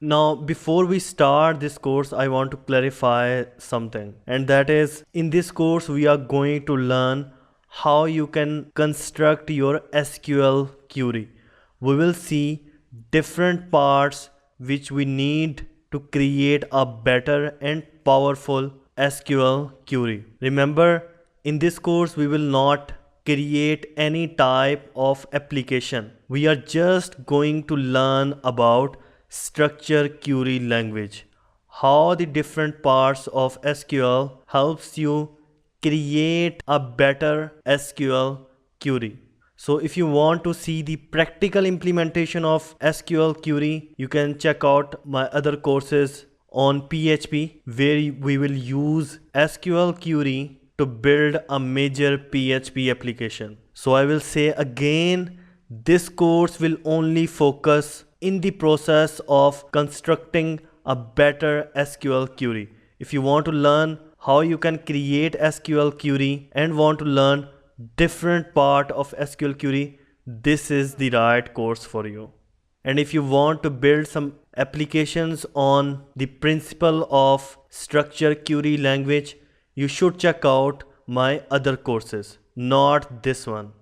Now, before we start this course, I want to clarify something, and that is in this course, we are going to learn how you can construct your SQL query. We will see different parts which we need to create a better and powerful SQL query. Remember, in this course, we will not create any type of application. We are just going to learn about structure query language, how the different parts of SQL helps you create a better SQL query. So if you want to see the practical implementation of SQL query, you can check out my other courses on PHP, where we will use SQL query to build a major PHP application. So I will say again, this course will only focus in the process of constructing a better SQL query. If you want to learn how you can create SQL query and want to learn different part of SQL query, this is the right course for you. And if you want to build some applications on the principle of structure query language, you should check out my other courses, not this one.